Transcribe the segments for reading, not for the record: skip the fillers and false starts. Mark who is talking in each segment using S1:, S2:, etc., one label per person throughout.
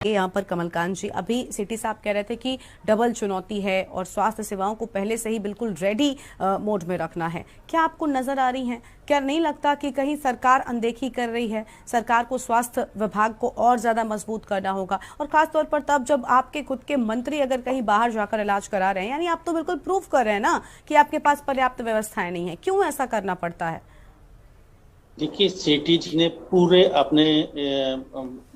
S1: यहाँ पर कमलकांत जी, अभी सिटी साहब कह रहे थे कि डबल चुनौती है और स्वास्थ्य सेवाओं को पहले से ही बिल्कुल रेडी मोड में रखना है। क्या आपको नजर आ रही हैं? क्या नहीं लगता कि कहीं सरकार अनदेखी कर रही है? सरकार को स्वास्थ्य विभाग को और ज्यादा मजबूत करना होगा, और खासतौर पर तब जब आपके खुद के मंत्री अगर कहीं बाहर जाकर इलाज करा रहे हैं, यानी आप तो बिल्कुल प्रूफ कर रहे हैं ना कि आपके पास पर्याप्त व्यवस्थाएं नहीं है। क्यों ऐसा करना पड़ता है?
S2: देखिए, सेठी जी ने पूरे अपने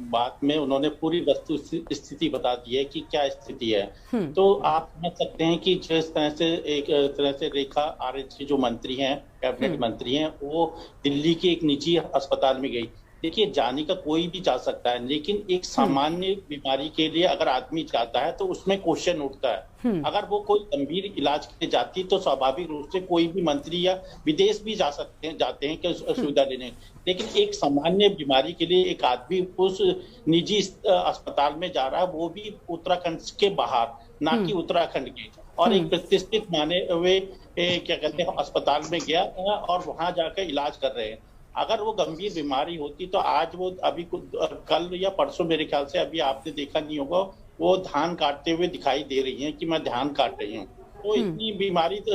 S2: बात में उन्होंने पूरी वस्तु स्थिति बता दी है कि क्या स्थिति है। तो आप समझ सकते हैं कि जिस तरह से एक तरह से रेखा आर्य जो मंत्री हैं, कैबिनेट मंत्री हैं, वो दिल्ली के एक निजी अस्पताल में गई। देखिए, जाने का कोई भी जा सकता है, लेकिन एक सामान्य बीमारी के लिए अगर आदमी जाता है तो उसमें क्वेश्चन उठता है। अगर वो कोई गंभीर इलाज के लिए जाती तो स्वाभाविक रूप से कोई भी मंत्री या विदेश भी जाते हैं कि सुविधा लेने। लेकिन एक सामान्य बीमारी के लिए एक आदमी उस निजी अस्पताल में जा रहा है, वो भी उत्तराखंड के बाहर, ना कि उत्तराखंड के, और एक प्रतिष्ठित माने हुए क्या कहते हैं अस्पताल में गया और वहां जाकर इलाज कर रहे हैं। अगर वो गंभीर बीमारी होती तो आज वो अभी कल या परसों, मेरे ख्याल से, अभी आपने देखा नहीं होगा, वो धान काटते हुए दिखाई दे रही हैं कि मैं धान काट रही हूँ। तो इतनी बीमारी तो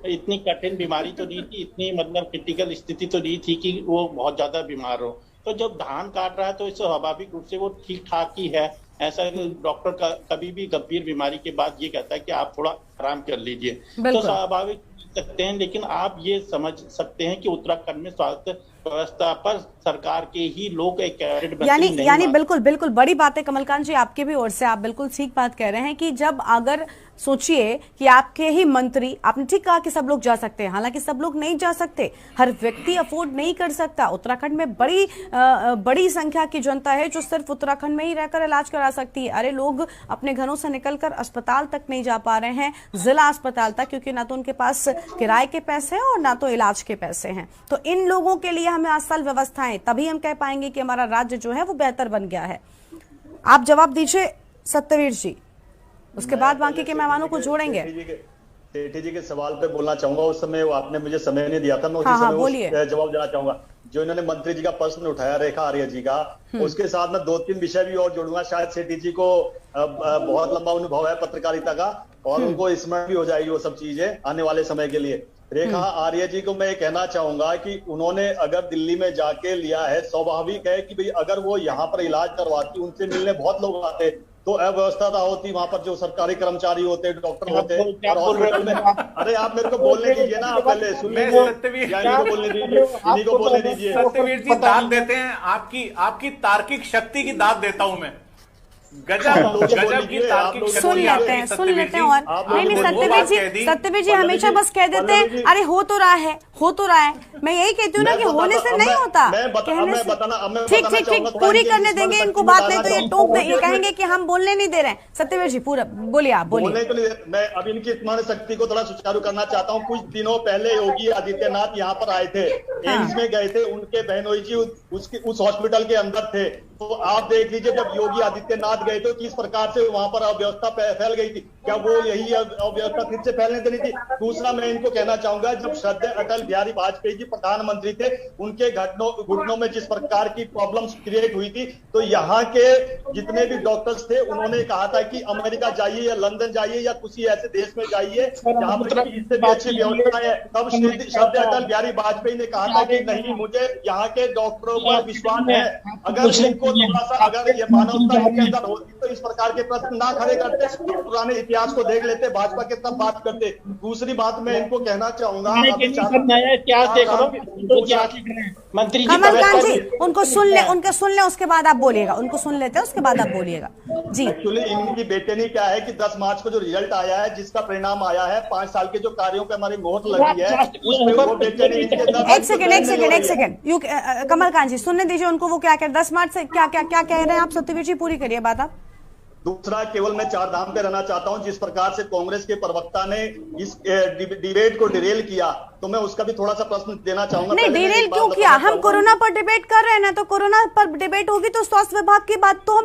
S2: इतनी कठिन बीमारी तो नहीं थी, इतनी मतलब क्रिटिकल स्थिति तो नहीं थी कि वो बहुत ज्यादा बीमार हो। तो जब धान काट रहा है तो स्वाभाविक रूप से वो ठीक ठाक ही है। ऐसा डॉक्टर का कभी भी गंभीर बीमारी के बाद ये कहता है कि आप थोड़ा आराम कर लीजिए, तो स्वाभाविक सकते हैं। लेकिन आप ये समझ सकते हैं कि उत्तराखंड में स्वास्थ्य व्यवस्था पर सरकार के ही लोग एक
S1: यानी बिल्कुल बड़ी बात है कमलकांत जी आपके भी ओर से। आप बिल्कुल ठीक बात कह रहे हैं कि जब अगर सोचिए कि आपके ही मंत्री, आपने ठीक कहा कि सब लोग जा सकते हैं, हालांकि सब लोग नहीं जा सकते, हर व्यक्ति अफोर्ड नहीं कर सकता। उत्तराखंड में बड़ी संख्या की जनता है जो सिर्फ उत्तराखंड में ही रहकर इलाज करा सकती है। अरे लोग अपने घरों से निकलकर अस्पताल तक नहीं जा पा रहे हैं, जिला अस्पताल तक, क्योंकि ना तो उनके पास किराए के पैसे हैं और ना तो इलाज के पैसे हैं। तो इन लोगों के लिए हमें असल व्यवस्थाएं, तभी हम कह पाएंगे कि हमारा राज्य जो है वो बेहतर बन गया है। आप जवाब दीजिए सत्यवीर जी, उसके बाद बाकी के मेहमानों को जोड़ेंगे।
S3: सेठी जी के सवाल पे बोलना चाहूंगा। उस समय आपने मुझे समय नहीं दिया था, मैं उसी समय जवाब देना चाहूंगा। जो इन्होंने मंत्री जी का प्रश्न उठाया, रेखा आर्य जी का, उसके साथ में 2-3 विषय भी और जोड़ूंगा। शायद सेठी जी को बहुत लंबा अनुभव है पत्रकारिता का, और उनको स्मरण भी हो जाएगी वो सब चीजें आने वाले समय के लिए। रेखा आर्य जी को मैं ये कहना चाहूंगा कि उन्होंने अगर दिल्ली में जाके लिया है, स्वाभाविक है कि भाई अगर वो यहाँ पर इलाज करवाती, उनसे मिलने बहुत लोग आते, तो अव्यवस्था होती वहां पर। जो सरकारी कर्मचारी होते, डॉक्टर होते, और हॉस्पिटल में, अरे आप मेरे को बोलने दीजिए ना, आप पहले सुन लीजिए, बोलने दीजिए, इन्हीं को बोलने दीजिए।
S4: सत्यवीर जी दाद देते हैं, आपकी तार्किक शक्ति की दाद देता हूं मैं। गजब की तार्किक शक्ति।
S1: सुन लेते हैं और नहीं सत्यवीर जी हमेशा बस कह देते हैं अरे हो तो रहा है। मैं यही कहती हूँ ना कि होने से नहीं होता, कहने से। ठीक पूरी करने देंगे इनको बात, नहीं तो ये टोक देंगे, कहेंगे कि हम बोलने नहीं दे रहे हैं। सत्यवीर जी पूरा बोलिए, आप बोलिए।
S3: मैं अब इनकी स्मरण शक्ति को थोड़ा सुचारू करना चाहता हूँ। कुछ दिनों पहले योगी आदित्यनाथ यहाँ पर आए थे, एम्स में गए थे, उनके बहनोई जी उस हॉस्पिटल के अंदर थे। तो आप देख लीजिए, जब योगी आदित्यनाथ गए तो किस प्रकार से वहां पर अव्यवस्था फैल गई थी। क्या वो यही अव्यवस्था फिर से फैलने देनी थी? दूसरा मैं इनको कहना चाहूंगा, जब श्रद्धेय अटल बिहारी वाजपेयी जी प्रधानमंत्री थे, उनके घुटनों में जिस प्रकार की प्रॉब्लम्स क्रिएट हुई थी, तो यहाँ के जितने भी डॉक्टर्स थे उन्होंने कहा था कि अमेरिका जाइए या लंदन जाइए या किसी ऐसे देश में जाइए जहां पर इससे भी अच्छी व्यवस्था है। तब श्रद्धेय अटल बिहारी वाजपेयी ने कहा था कि नहीं, मुझे यहाँ के डॉक्टरों पर विश्वास है। अगर इनको थोड़ा सा, अगर ये मानवता इनके अंदर होती तो इस प्रकार के प्रश्न ना खड़े करते, पुराने इतिहास को देख लेते, भाजपा के तब बात करते। दूसरी बात मैं इनको कहना चाहूंगा,
S1: मंत्री कमलकांत जी उनको सुन ले उसके बाद आप बोलिएगा। उनको सुन लेते हैं, उसके बाद आप बोलिएगा जी।
S3: एक्चुअली इनकी बेचैनी क्या है कि 10 मार्च को जो रिजल्ट आया है, जिसका परिणाम आया है, 5 साल के जो कार्यों पे हमारी मोहर लगी है, वो बेचैनी।
S1: एक सेकंड कमलकांत जी सुनने दीजिए उनको। वो क्या कह रहे 10 मार्च से क्या कह रहे हैं आप? सत्यवीर जी पूरी करिए बात आप।
S3: दूसरा, केवल मैं 4 धाम पे रहना चाहता हूं। जिस प्रकार से कांग्रेस के प्रवक्ता ने इस डिबेट को डिरेल किया, तो मैं उसका भी थोड़ा सा प्रश्न देना चाहूंगा।
S1: नहीं, डिरेल क्यों किया? हम कोरोना पर डिबेट कर रहे हैं ना, तो कोरोना पर डिबेट होगी तो स्वास्थ्य विभाग की बात तो हम